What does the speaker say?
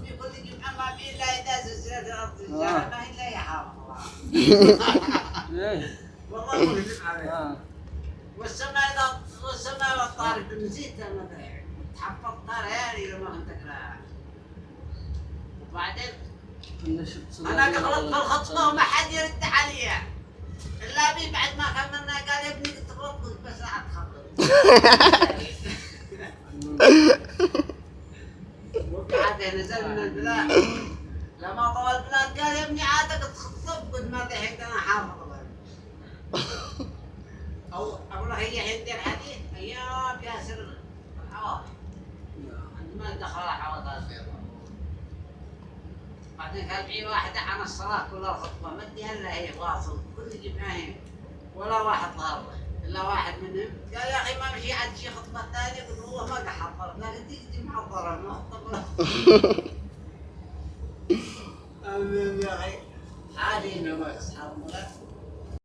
في كل جمعة ما في إلا إذا زلزلت الأرض زلزالها ما هي إلا يحافظ والله مهلك عليه. والسماء والطارق نسيت أنا تحفظ طارق لما كنت أقرأ. وبعدين أنا غلطت في الخطبة وما حد يرد علي إلا بي بعد ما كملنا قال يا ابني تغلط قلت بس لا تخطب. وقعد نزل من البلاد لما طول البلاد قال يا ابني عادك تخطب قلت ما ضحكت أنا حافظ. أو أقول له هي عندي الحديث أيام ياسر الحواضر عندما دخل الحواضر بعدين قال معي واحدة عن الصلاة كلها خطبة ما اديها إلا هي واصل كل جمعين ولا واحد ظهر إلا واحد منهم قال يا أخي ما مشي عاد شي خطبة ثانية قلت والله ما قحضر لا قلت دي محضرة ما خطبة. أمين يا أخي حالي إنه ما أصحاب